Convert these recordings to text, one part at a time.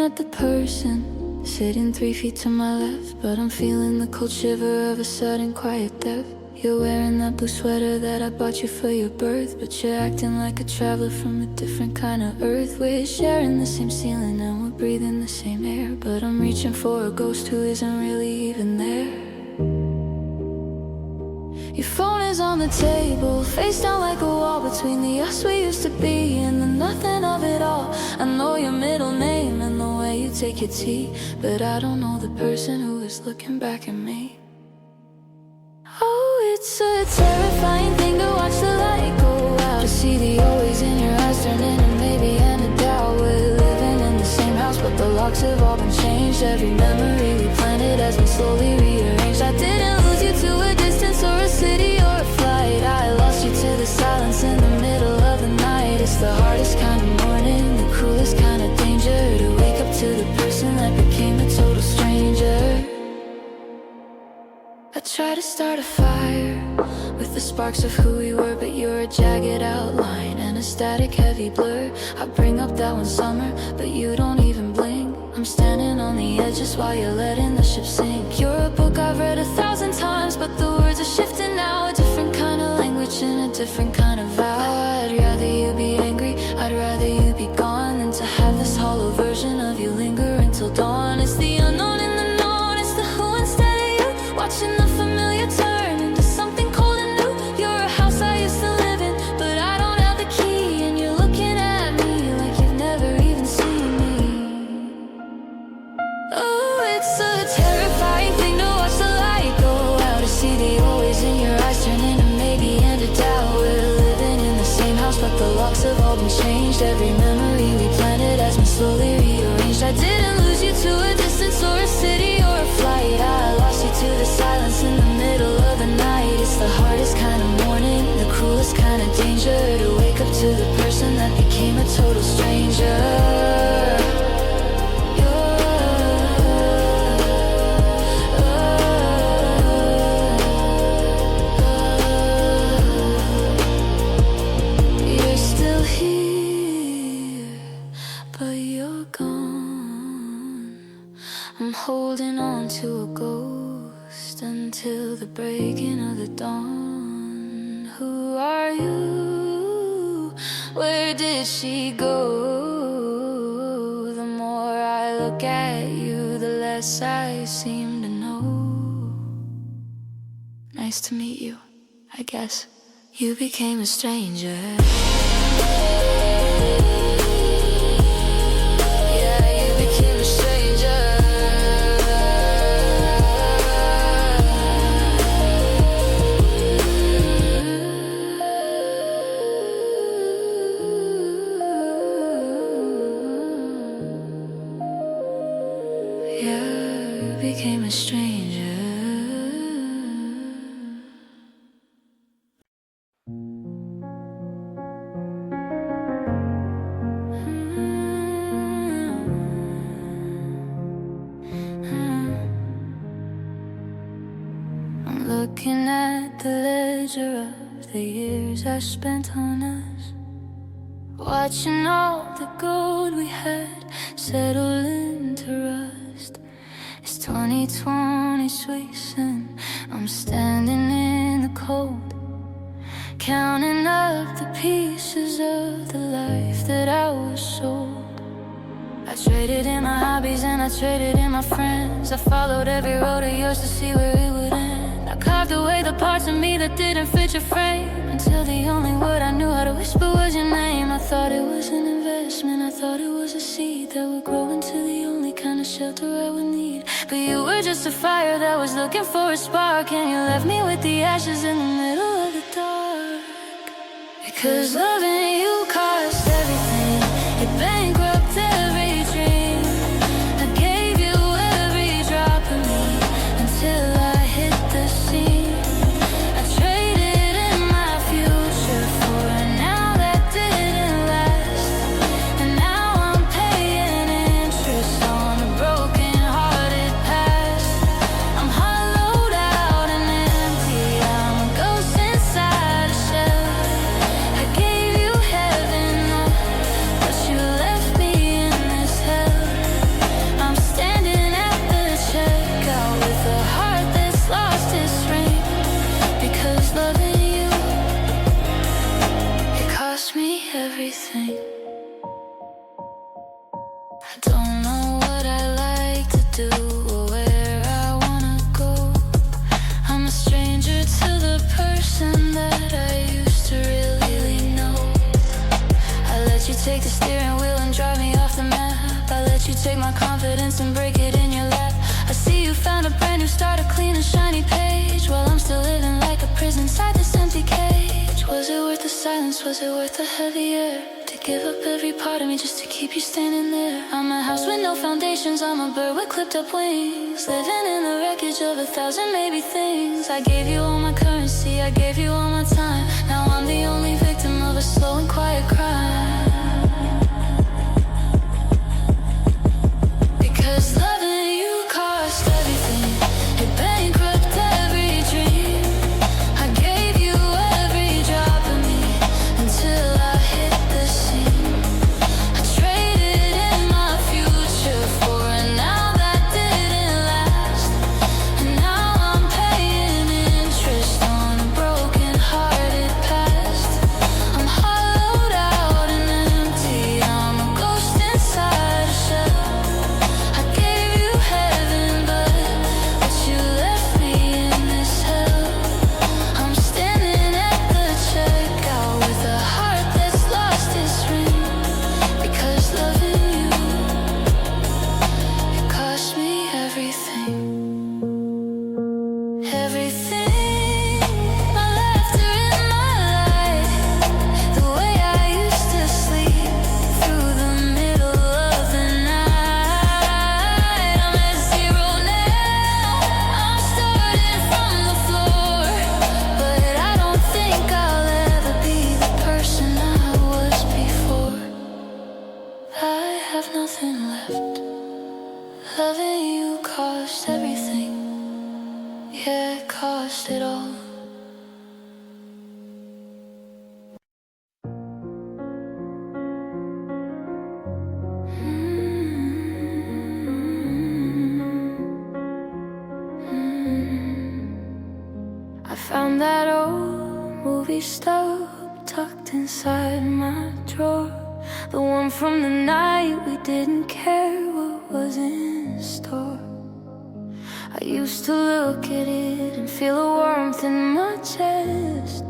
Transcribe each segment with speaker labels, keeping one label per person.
Speaker 1: at the person sitting 3 feet to my left, but I'm feeling the cold shiver of a sudden quiet death. You're wearing that blue sweater that I bought you for your birth, but you're acting like a traveler from a different kind of earth. We're sharing the same ceiling and we're breathing the same air, but I'm reaching for a ghost who isn't really even there. Your phone is on the table, face down like a wall between the us we used to be and the nothing of it all. I know your middle name and the way you take your tea, but I don't know the person who is looking back at me. Oh, it's a terrifying thing to watch the light go out, to see the always in your eyes turn into maybe and a doubt. We're living in the same house, but the locks have all been changed. Every memory we planted has been slowly rearranged. I didn't lose you to a distance or a city or a flight. I lost you to the silence in the middle of the night. It's the hardest kind of morning, the cruelest kind of danger, to wake up to the person that became a total stranger. I try to start a fire with the sparks of who we were, but you're a jagged outline and a static heavy blur. I bring up that one summer, but you don't even blink. I'm standing on the edges while you're letting the ship sink. You're a book I've read 1,000 times, but the words are shifting now. A different kind of language and a different kind of vow. I'd rather you be angry, I'd rather you be gone, than to have this hollow version of you linger until dawn. It's the unknown in the known, it's the who instead of you, watching the familiar turn into something cold and new. You're a house I used to live in, but I don't have the key, and you're looking at me like you've never even seen me. Oh, it's a terrifying thing to watch the light go out, to see the always in your eyes turn into maybe and a doubt. We're living in the same house, but the locks have all been changed. Every memory we planted has been slowly rearranged. I didn't lose you to a distance or a city or a flight. I lost you to the silence in the middle of the night. It's the hardest kind of morning, the cruelest kind of danger, to wake up to the person that became a total stranger. You're still here, but you're gone. I'm holding on to a ghost until the breaking of the dawn. Who are you? Where did she go? The more I look at you, the less I seem to know. Nice to meet you, I guess. You became a stranger. You became a stranger. I'm looking at the ledger of the years I spent on us, watching all the gold we had settle into rust. It's 2020 sweets and I'm standing in the cold, counting up the pieces of the life that I was sold. I traded in my hobbies and I traded in my friends. I followed every road of yours to see where it would end. I carved away the parts of me that didn't fit your frame, until the only word I knew how to whisper was your name. I thought it was an investment, I thought it was a seed that would grow into the only kind of shelter I would need. But you were just a fire that was looking for a spark, and you left me with the ashes in the middle of the dark. Because loving you cost everything, it bankrupted every dream. I gave you every drop of me until I hit the scene. I traded in my future for a now that didn't last, and now I'm paying interest on a broken-hearted past. I'm hollowed out and empty, I'm a ghost inside a shell. I gave you heaven, but you left once and break it in your lap. I see you found a brand new start, a clean and shiny page, while I'm still living like a prison inside this empty cage. Was it worth the silence? Was it worth the heavy air? To give up every part of me just to keep you standing there. I'm a house with no foundations, I'm a bird with clipped up wings, living in the wreckage of 1,000 maybe things. I gave you all my currency, I gave you all my time. Now I'm the only victim of a slow and quiet crime. Because loving you cost everything, it bankrupted every dream. I gave you every drop of me until I hit the scene. I traded in my future for a now that didn't last, and now I'm paying interest on a broken hearted past. I'm hollowed out and empty, I'm a ghost inside a shell. I gave you heaven, but you left me in this hell. I'm standing at the checkout with a heart that's lost its ring. Because loving you, it cost me everything. Everything, my laughter in my life, the way I used to sleep through the middle of the night. I'm at zero now, I'm starting from the floor, but I don't think I'll ever be the person I was before. I have nothing left. Loving you cost everything. Yeah, it cost it all. I found that old movie stub tucked inside my drawer, the one from the night we didn't care what was in store. I used to look at it and feel a warmth in my chest,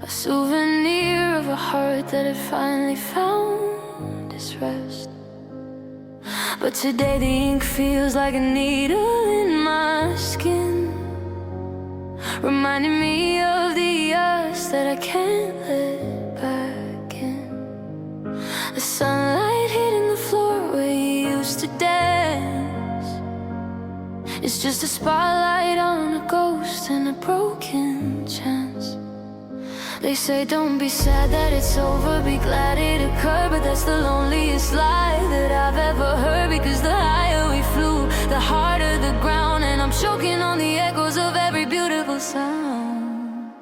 Speaker 1: a souvenir of a heart that had finally found its rest. But today the ink feels like a needle in my skin, reminding me of the us that I can't let back in. The sunlight hitting the floor where you used to dance, it's just a spotlight on a ghost and a broken chance. They say don't be sad that it's over, be glad it occurred, but that's the loneliest lie that I've ever heard. Because the higher we flew, the harder the ground, and I'm choking on the echoes of every beautiful sound.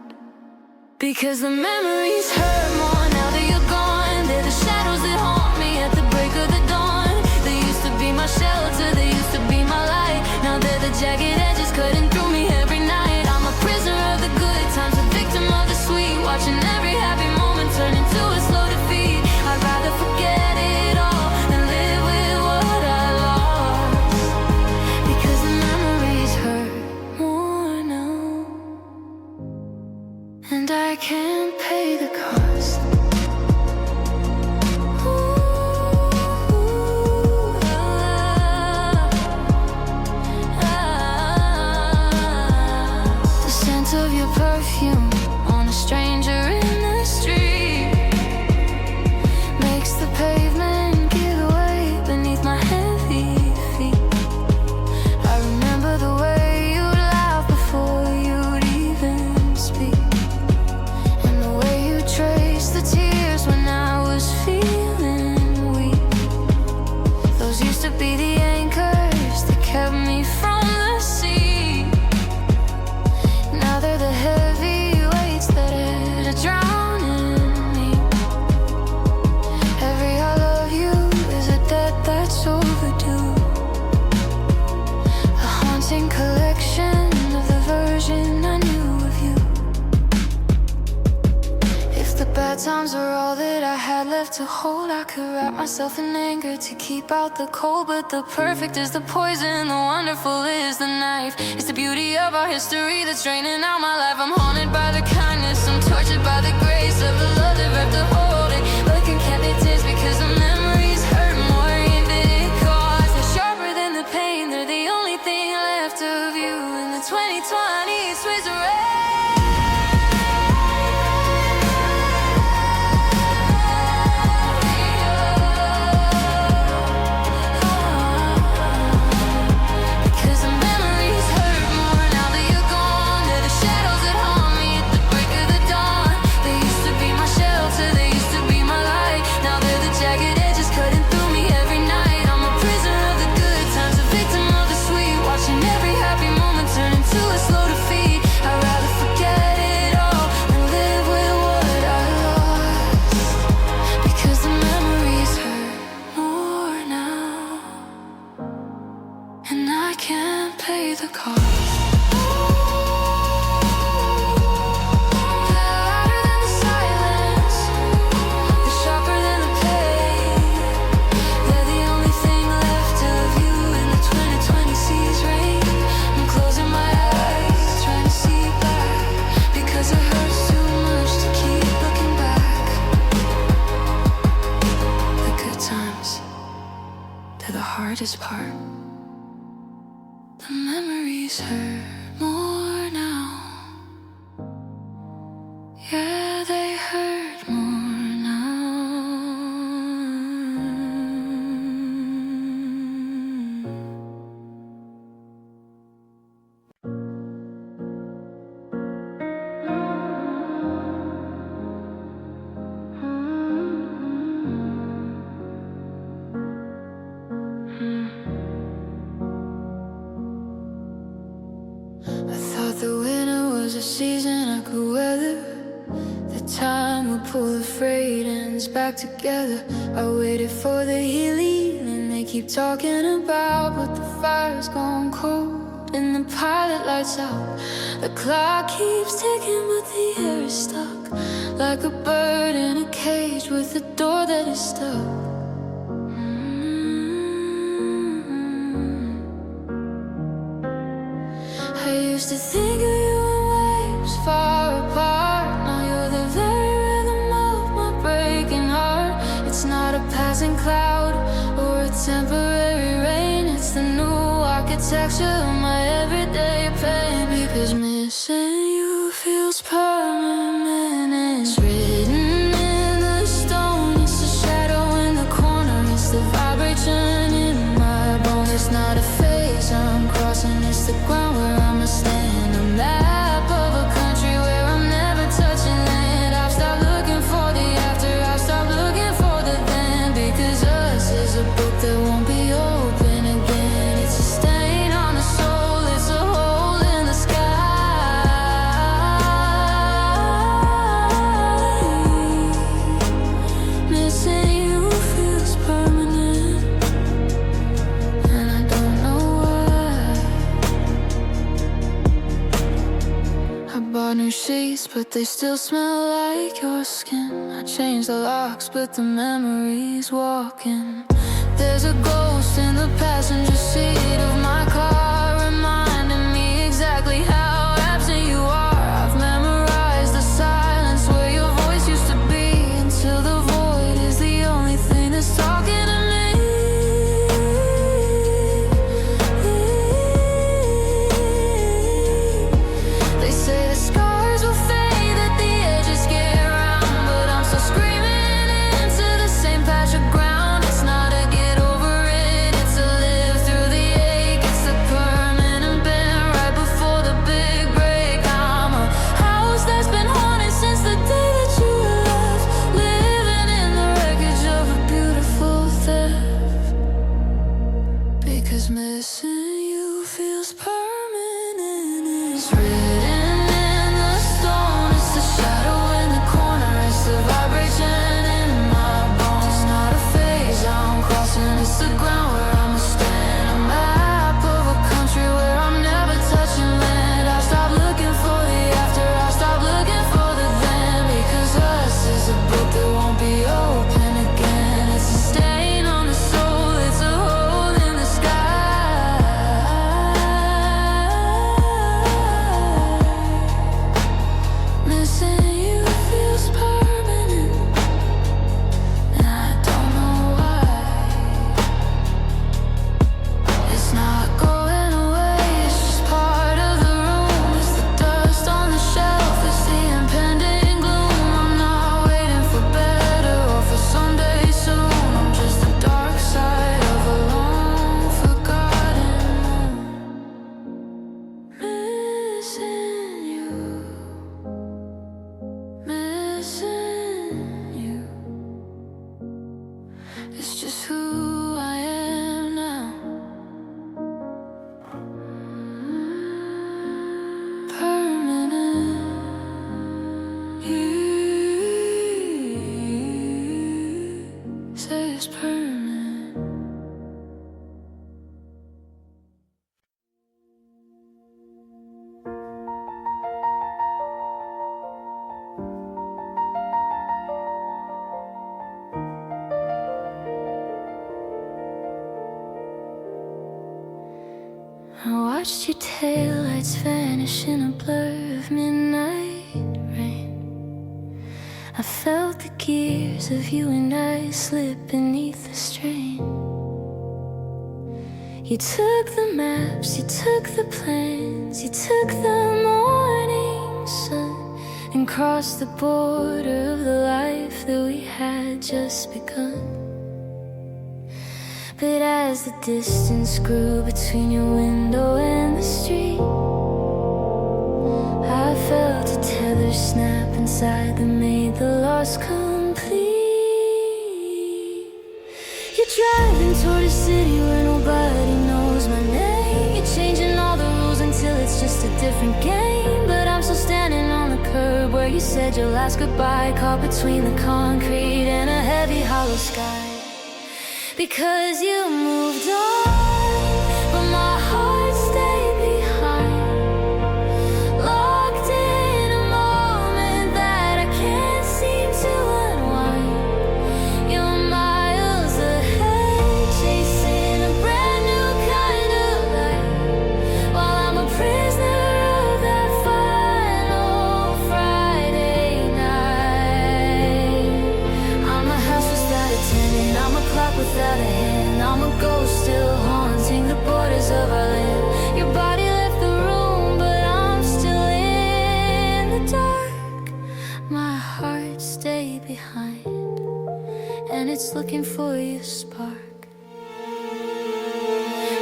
Speaker 1: Because the memories hurt more now that you're gone. They're the shadows that haunt me at the break of the dawn. They used to be my shelter, they used to be my light. Now they're the jagged edges cutting through me every night. I'm a prisoner of the good times, a victim of the sweet, watching every happy moment turn into a slow defeat. I'd rather forget it all than live with what I lost. Because the memories hurt more now, and I can't pay the cost. The scent of your perfume on a stranger in the street makes the pavement give way beneath my heavy feet. I remember the way you'd laugh before you'd even speak, and the way you traced the tears when I was feeling weak. Those used to be the anchors that kept me from the sea. Now they're the heavy weights that had to drown in me. Every I love you is a debt that's overdue, a haunting collection of the version I knew of you. If the bad times were all that I had left to hold, I could wrap myself in anger to keep out the cold. But the perfect is the poison, the wonderful is the knife. It's the beauty of our history that's draining out my life. I'm haunted by the kindness, I'm tortured by the grace of the love that ripped a hold. But can keep it tears because the memories hurt more if it costs. The the 2020s with red. Pay the cost. Louder than the silence, the sharper than the pain. They're the only thing left of you in the 2020 seas rain. I'm closing my eyes, trying to see back, because it hurts too much to keep looking back. The good times, they're the hardest part. The memories hurt more now. Yeah, they hurt more now. The winter was a season I could weather. The time would pull the freight ends back together. I waited for the healing and they keep talking about, but the fire's gone cold and the pilot lights out. The clock keeps ticking but the air is stuck, like a bird in a cage with a door that is stuck. I used to think of you in waves far apart. Now you're the very rhythm of my breaking heart. It's not a passing cloud or a temporary rain. It's the new architecture of my everyday pain. Because missing you feels permanent. It's written in the stone. It's the shadow in the corner. It's the vibration in my bones. It's not a phase I'm crossing. It's the ground where I'ma stand. A map of a country where I'm never touching land. I've stopped looking for the after. I've stopped looking for the then. Because us is a book that won't be open again. It's a stain on the soul. It's a hole in the sky. Missing you feels permanent, and I don't know why. I bought new sheets, but they still smell like your skin. I changed the locks, but the memories walking. There's a ghost in the passenger seat of my car, reminding me exactly how absent you are. I've memorized the silence where your voice used to be, until the void is the only thing that's talking to me. They say the scars will fade, that the edges get round, but I'm still screaming into the same patch of ground. It's not a get over it, it's a live through the ache. It's the permanent bend right before the big break. I'm a house that's been haunted since the day that you left, living in the wreckage of a beautiful theft. Because missing you feels permanent. It's written in the stone. It's the shadow in the corner. It's the vibration in my bones. It's not a phase I'm crossing. It's the ground where I'ma stand. A map of a country where I'm never touching land. I've stopped looking for the after. I've stopped looking for the then. Because us is a book that won't be open again. It's a stain on the soul. It's a hole in the sky. I watched your taillights vanish in a blur of midnight rain. I felt the gears of you and I slip beneath the strain. You took the maps, you took the plans, you took the morning sun, and crossed the border of the life that we had just begun. But as the distance grew between your window and the street, I felt a tether snap inside that made the loss complete. You're driving toward a city where nobody knows my name. You're changing all the rules until it's just a different game. But I'm still standing on the curb where you said your last goodbye, caught between the concrete and a heavy hollow sky. Because you moved on, but my heart stayed behind, locked in a moment that I can't seem to unwind. You're miles ahead, chasing a brand new kind of life, while I'm a prisoner of that final Friday night. I'm a house without a tenant, I'm a clock without a hand, I'm a ghost still haunting the borders of our land. Your body left the room, but I'm still in the dark. My heart stayed behind, and it's looking for your spark.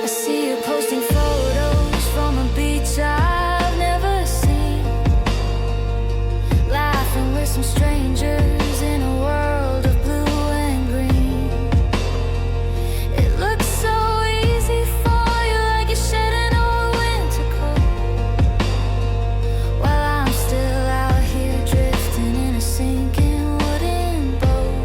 Speaker 1: I see you posting photos from a beach I've never seen, laughing with some strangers in a world of blue and green. It looks so easy for you, like you're shedding old winter coat, while I'm still out here drifting in a sinking wooden boat.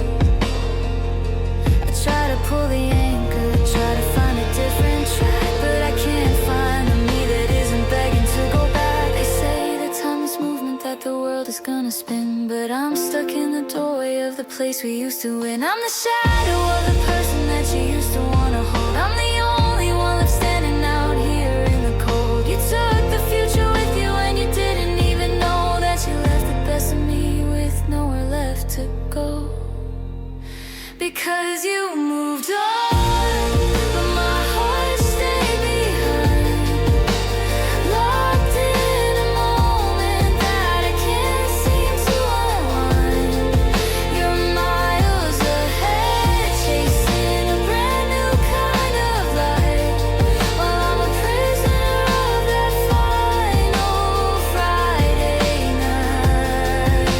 Speaker 1: I try to pull the anchor, try to find a different track, but I can't find the me that isn't begging to go back. They say that time is movement, that the world is gonna spin, but I'm stuck in the doorway of the place we used to win. I'm the shadow of the person that you used to wanna hold. I'm the only one left standing out here in the cold. You took the future with you and you didn't even know that you left the best of me with nowhere left to go. Because you moved on, but my heart stayed behind, locked in a moment that I can't seem to unwind. You're miles ahead, chasing a brand new kind of life, while I'm a prisoner of that final Friday night.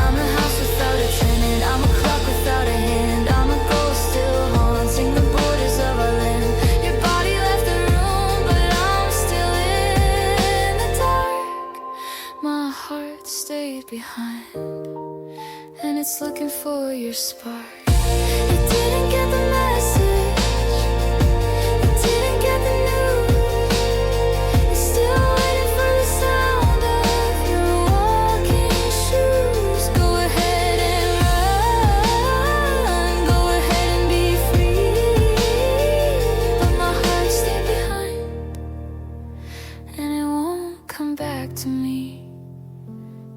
Speaker 1: I'm a house without a tenant, I'm a clock without a hand, I'm a ghost still haunting the borders of our land. Your body left the room, but I'm still in the dark. My heart stayed behind, and it's looking for your spark. It didn't get the message, it didn't get the news. It's still waiting for the sound of your walking shoes. Go ahead and run, go ahead and be free. But my heart stayed behind, and it won't come back to me.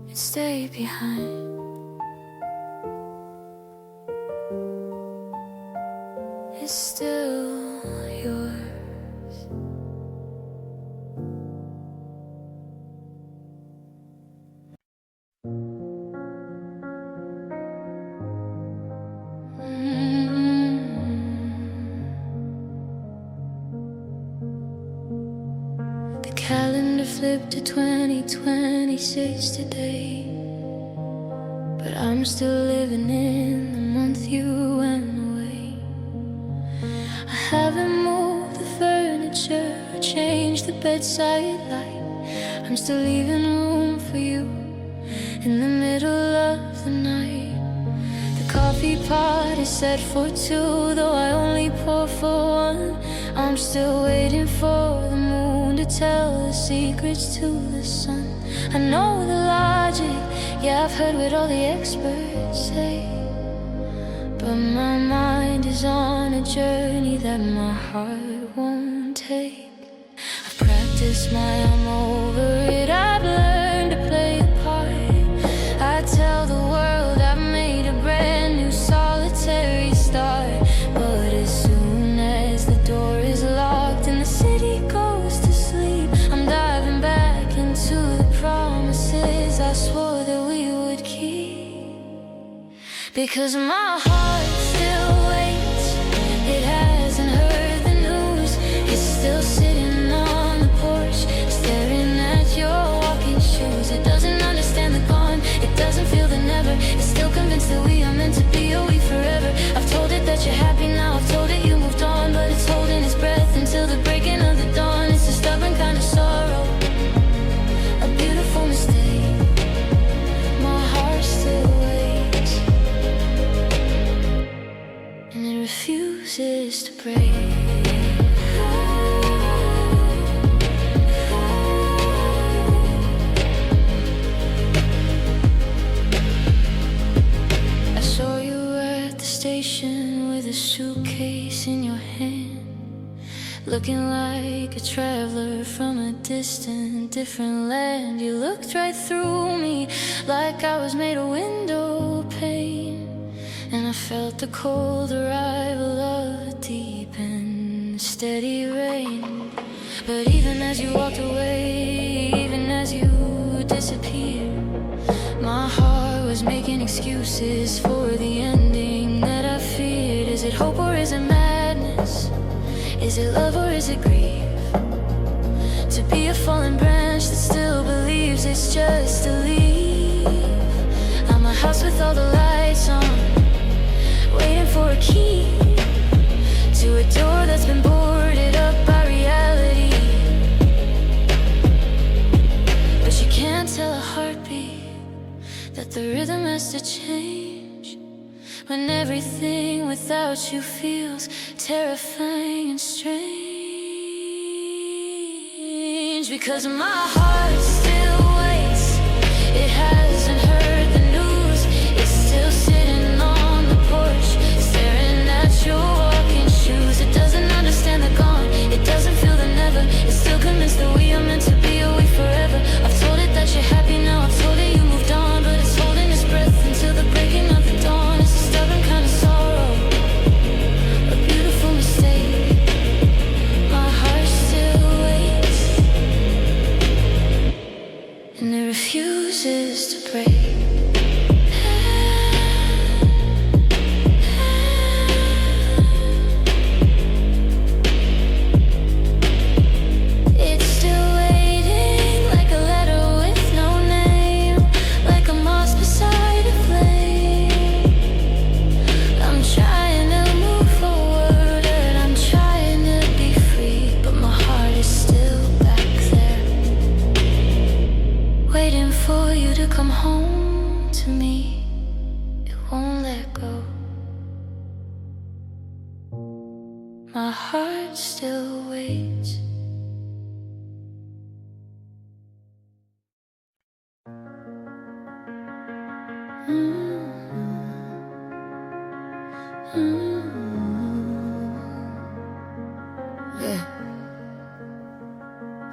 Speaker 1: It stayed behind. It's still yours. The calendar flipped to 2026 today, but I'm still living in the month you went away. I haven't moved the furniture or changed the bedside light. I'm still leaving room for you in the middle of the night. The coffee pot is set for two, though I only pour for one. I'm still waiting for the moon to tell the secrets to the sun. I know the logic, yeah, I've heard what all the experts say, but my mind is on a journey that my heart won't take. kiss my I'm over it. I've learned to play the part. I tell the world I've made a brand new solitary start. But as soon as the door is locked and the city goes to sleep, I'm diving back into the promises I swore that we would keep. Because my heart still waits. It hasn't heard the news. It's still sitting on the porch, staring at your walking shoes. It doesn't understand the gone, it doesn't feel the never. It's still convinced that we are meant to be, or we forever. I've told it that you're happy now, I've told it you moved on, but it's holding its breath until the breaking of the dawn. It's a stubborn kind of sorrow, a beautiful mistake. My heart still waits, and it refuses to break. I saw you at the station with a suitcase in your hand, looking like a traveler from a distant, different land. You looked right through me like I was made of window pane, and I felt the cold arrival of a deep and steady rain. But even as you walked away, even as you disappeared, my heart was making excuses for the ending that I feared. Is it hope or is it madness? Is it love or is it grief? To be a fallen branch that still believes it's just a leaf. I'm a house with all the lights on, waiting for a key to a door that's been boarded up by reality. But you can't tell a heartbeat that the rhythm has to change when everything without you feels terrifying and strange. Because my heart still waits. It hasn't heard the news. It's still sitting on the porch, staring at your walking shoes. It doesn't understand the gone, it doesn't feel the never. It's still convinced that we are meant to be, or we forever. I've told it that you're happy now, I've told it you moved on, but it's holding its breath until the breaking of the dawn. It's a stubborn kind of sorrow, a beautiful mistake. My heart still waits, and it refuses to break. It's still waiting like a letter with no name, like a moss beside a flame. I'm trying to move forward and I'm trying to be free, but my heart is still back there, waiting for you to come home to me. It won't let go. My heart still waits. Yeah.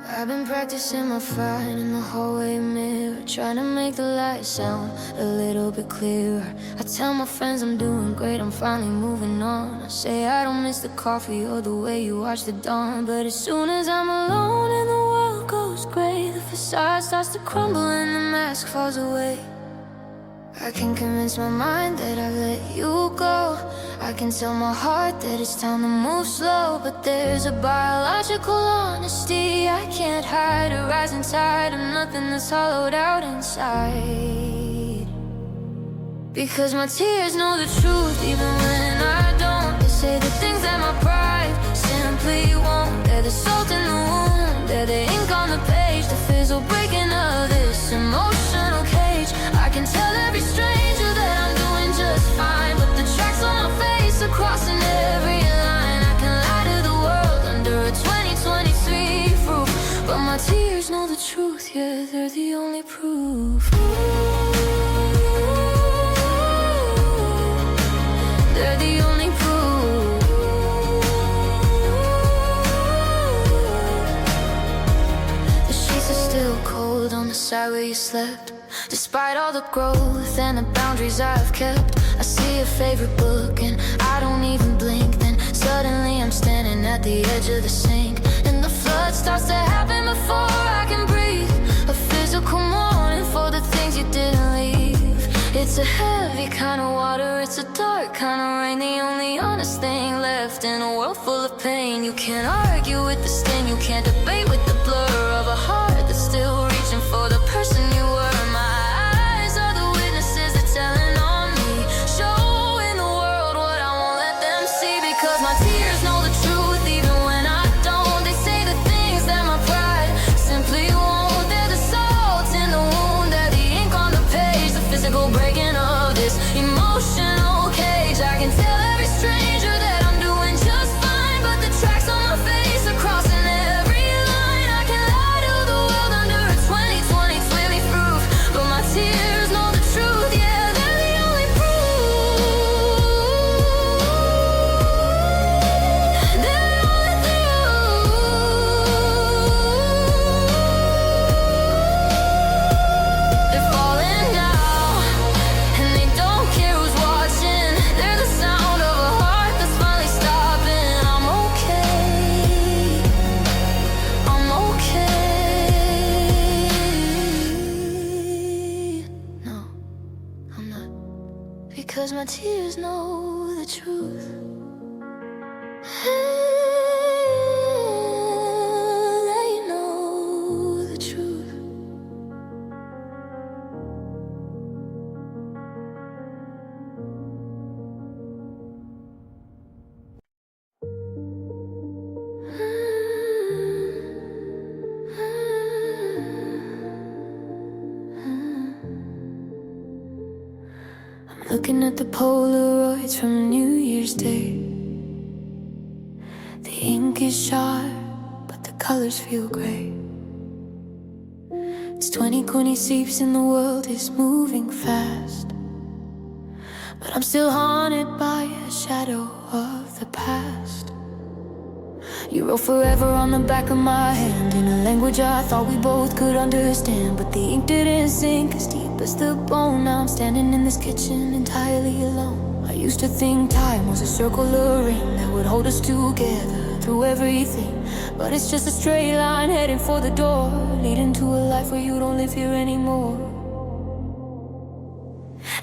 Speaker 1: I've been practicing my flying in the hallway mirror, trying to make the lights sound a little bit clearer. I tell my friends I'm doing great, I'm finally moving on. I say I don't miss the coffee or the way you watch the dawn. But as soon as I'm alone and the world goes gray, the facade starts to crumble and the mask falls away. I can convince my mind that I've let you go. I can tell my heart that it's time to move slow. But there's a biological honesty I can't hide, a rising tide of nothing that's hollowed out inside. Because my tears know the truth even when I don't. They say the things that my pride simply won't. They're the salt in the wound, they're the ink on the page, the fizzle breaking of this emotional cage. I can tell every stranger that I'm doing just fine, but the tracks on my face are crossing every line. I can lie to the world under a 2023 roof, but my tears know the truth, yeah, they're the only proof. They're the only proof. inside where you slept. Despite all the growth and the boundaries I've kept, I see your favorite book and I don't even blink. Then suddenly I'm standing at the edge of the sink, and the flood starts to happen before I can breathe. A physical mourning for the things you didn't leave. It's a heavy kind of water, it's a dark kind of rain. The only honest thing left in a world full of pain. You can't argue with the sting, you can't debate with the blur of a heart that's still reaching for the person you were. My eyes are the witnesses that telling on me, showing the world what I won't let them see. Because my tears know the truth even when I don't. They say the things that my pride simply won't. They're the salt in the wound, they're the ink on the page, the physical breaking of this emotional cage. I can tell every stranger that I'm doing just fine, but the tracks on my face are crossing every line. I can lie to the world under a 20/20 clearly proof, but my tears know the truth. Yeah, they're the only proof. They're the only truth. They're falling now, and they don't care who's watching. They're the sound of a heart that's finally stopping. I'm okay. I'm okay. No, I'm not. Because my tears know the truth. They know the truth. I'm looking at the Polaroids from New Year's Day. The ink is sharp, but the colors feel gray. It's 2020 seeps and the world is moving fast, but I'm still haunted by a shadow of the past. You wrote forever on the back of my hand in a language I thought we both could understand, but the ink didn't sink as deep as the bone. Now I'm standing in this kitchen entirely alone. I used to think time was a circular ring that would hold us together through everything, but it's just a straight line heading for the door, leading to a life where you don't live here anymore.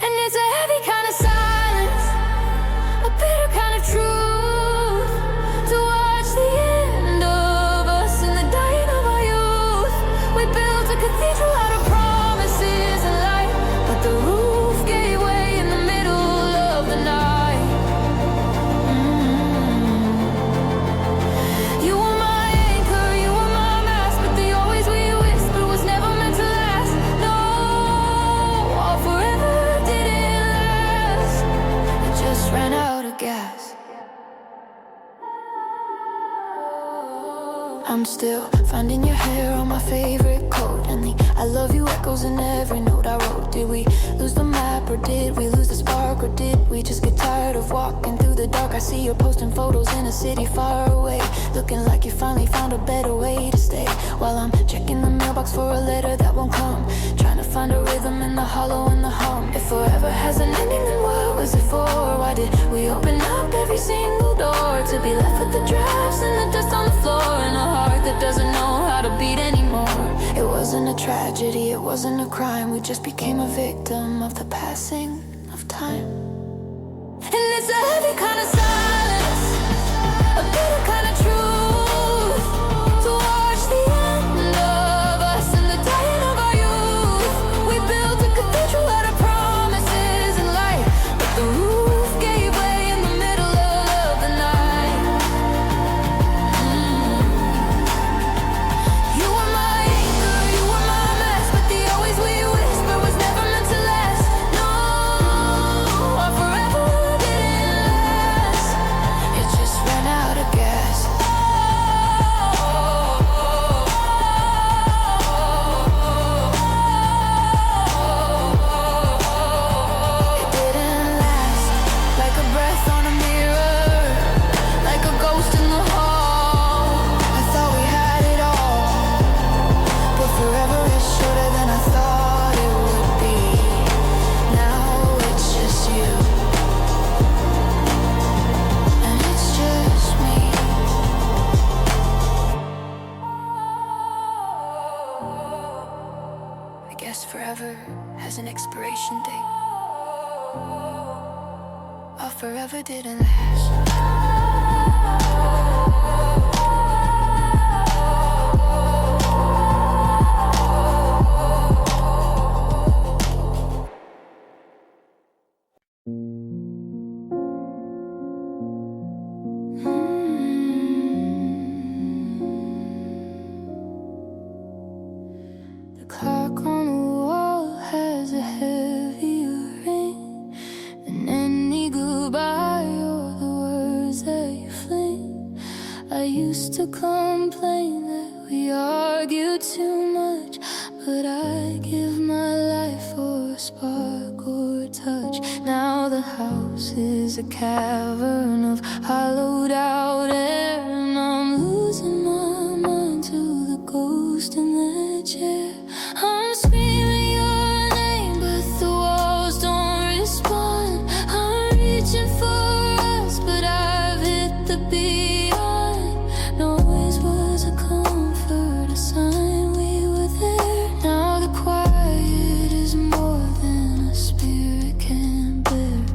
Speaker 1: And it's a heavy kind of silence, a bitter kind of truth, to watch the end of us in the dying of our youth. We built a cathedral out of promises and light, but the roof gave way in the middle of the night. You were my anchor, you were my mast, but the always we whispered was never meant to last. No, all forever didn't last. It just ran out of gas. I'm still finding your hair on my favorite coat, and the I love you echoes in every note I wrote. Did we lose the map, or did we lose the spark, or did we just get tired of walking through the dark? I see you're posting photos in a city far away, looking like you finally found a better way to stay, while I'm checking the mailbox for a letter that won't come, trying to find a rhythm in the hollow and the hum. If forever has an ending, then what was it for? Why did we open up every single door, to be left with the drafts and the dust on the floor, and a heart that doesn't know how to beat anymore? It wasn't a tragedy, it wasn't a crime, we just became a victim of the passing of time. And it's a heavy kind of silence, a bitter kind of truth, to watch the end of us in the dying of our youth. We built a cathedral out of promises and light, but the roof gave way in the middle of the night. You were my anchor, you were my mess, but the always we whisper was never meant to last. No, our forever didn't last. guess forever has an expiration date. Our forever didn't last. The clock on the wall has a heavier ring than any goodbye or the words that you fling. I used to complain that we argued too much, but I give my life for a spark or a touch. Now the house is a cavern of hollowed out air, and I'm losing my mind to the ghost in the chair. I'm screaming your name, but the walls don't respond. I'm reaching for us, but I've hit the beyond. Noise was a comfort, a sign we were there. Now the quiet is more than a spirit can bear.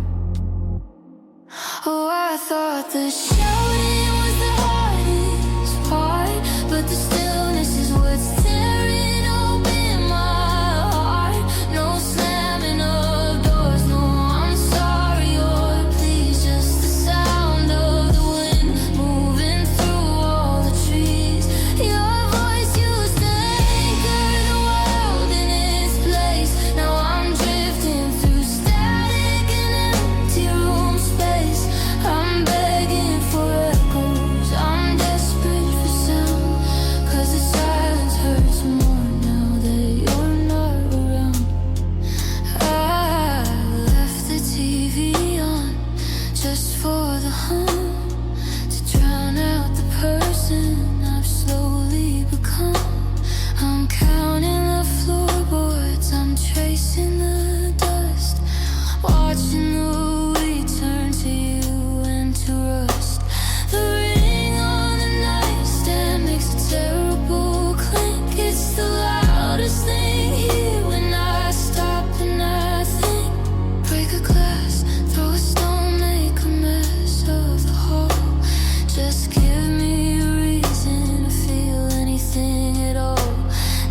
Speaker 1: Oh, I thought the shouting was the hardest part, but the stillness is what's tearing open my heart. No slamming of doors, no I'm sorry or please, just the sound of the wind moving through all the trees. Your voice used to anchor the world in its place. Now I'm drifting through static and empty room space. I'm begging for echoes, I'm desperate for sound, 'cause the silence hurts more now that you're not around. I left the TV on just for the hum, to drown out the person I've slowly become. I'm counting the floorboards, I'm tracing the dust, watching the wheat turn to you and to rust. The ring on the nightstand makes a terrible clink. It's the loudest thing here when I stop and I think. Break a glass, throw a stone, make a mess of the hall. Just give me a reason to feel anything at all.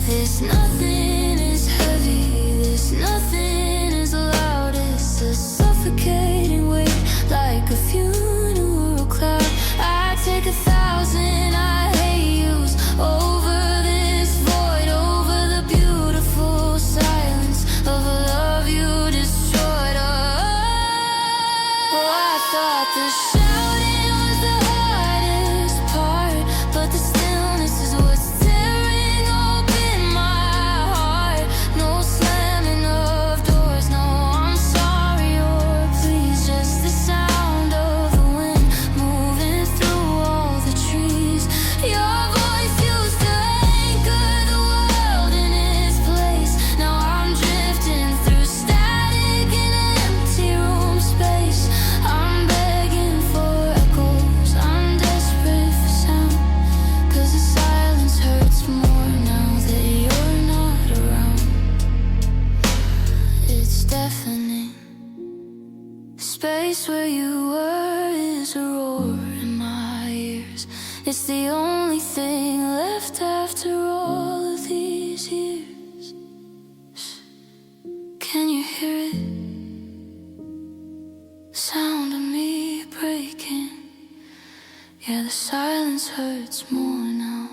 Speaker 1: This nothing is heavy, this nothing is loud. It's a suffocating weight like a funeral cloud. I take 1,000 I hate yous over this void, over the beautiful silence of a love you destroyed. Oh, I thought the shouting was the hardest part, but the stillness is what's tearing open my heart. No slamming of doors, no I'm sorry or please, just the sound of the wind moving through all the trees. Your voice used to anchor the world in its place. Now I'm drifting through static and empty room space. I'm begging for echoes, I'm desperate for sound, 'cause the silence hurts more now that you're not around. It's deafening. Space where you were is a roar in my ears. It's the only thing left after all of these years. Can you hear it? Sound of me breaking. Yeah, the silence hurts more now.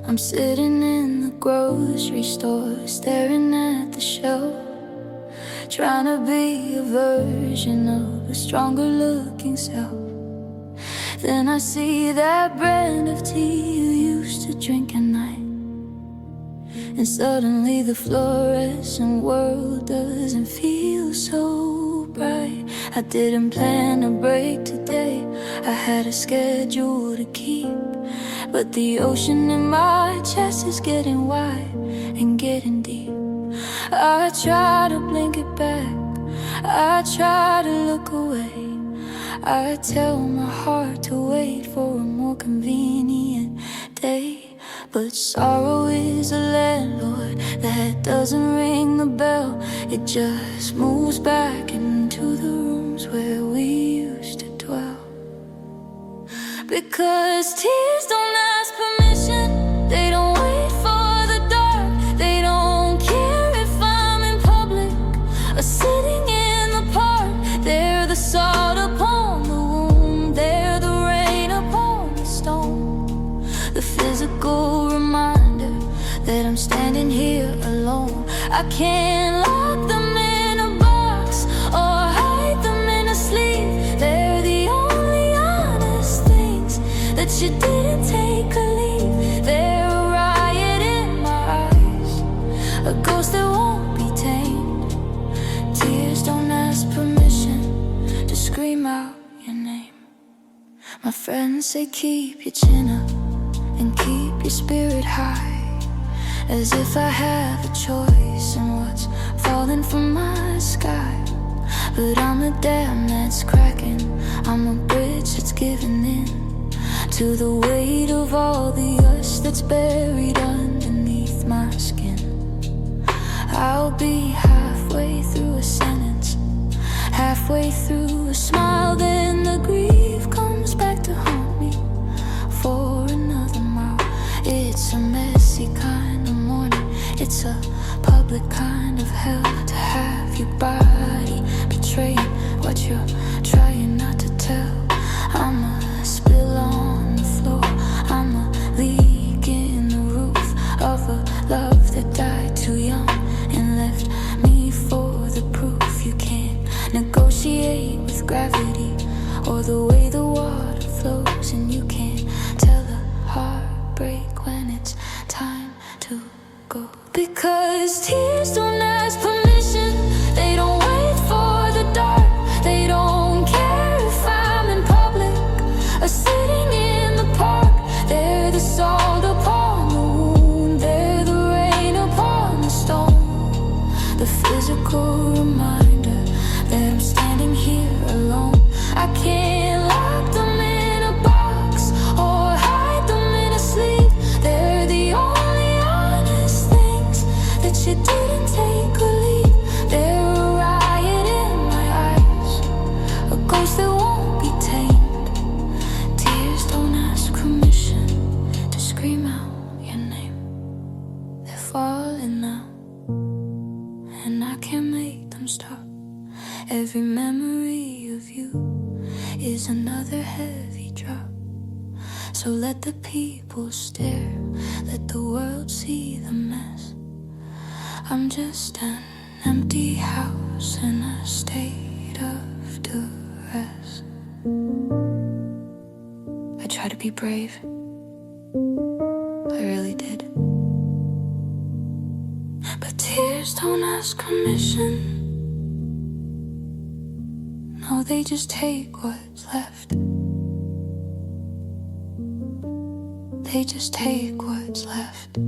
Speaker 1: I'm sitting in the grocery store, staring at the shelf, trying to be a version of a stronger looking self. Then I see that brand of tea you used to drink at night, and suddenly the fluorescent world doesn't feel so bright. I didn't plan a break today, I had a schedule to keep. but the ocean in my chest is getting wide and getting deep. I try to blink it back, I try to look away. I tell my heart to wait for a more convenient day. But sorrow is a landlord that doesn't ring the bell. It just moves back into the rooms where we used to dwell. Because tears don't ask permission, they don't wait for the dark. They don't care if I'm in public or sitting in the park. They're the salt upon the wound, they're the rain upon the stone, the physical reminder that I'm standing here alone. I can't lock them in a box or hide them in a sleeve. They're the only honest things that you didn't take or leave. They're a riot in my eyes, a ghost that won't be tamed. Tears don't ask permission to scream out your name. My friends say keep your chin up and keep your spirit high, as if I have a choice in what's falling from my sky. But I'm a dam that's cracking, I'm a bridge that's giving in to the weight of all the us that's buried underneath my skin. I'll be halfway through a sentence, halfway through a smile, then the grief comes back to haunt me for another mile. It's a messy kind of morning, it's a public kind of hell to have your body betraying what you're trying not to tell. I'm a spill on the floor, I'm a leak in the roof of a love that died too young and left me for the proof. You can't negotiate with gravity or the way the water flows, and you can't tell a heartbreak when it's time to go. Because tears don't ask permission, they don't wait for the dark. They don't care if I'm in public or sitting in the park. They're the salt upon the wound, they're the rain upon the stone, the physical reminder that I'm standing here alone. I can't lock them in a box or hide them in a sleeve. They're the only honest things that you didn't take or leave. They're a riot in my eyes, a ghost that won't be tamed. Tears don't ask permission to scream out your name. They're falling now, and I can't make them stop. Every memory of you is another heavy drop. So let the people stare, let the world see the mess. I'm just an empty house in a state of duress. I tried to be brave, I really did. But tears don't ask permission. No, they just take what's left. They just take what's left.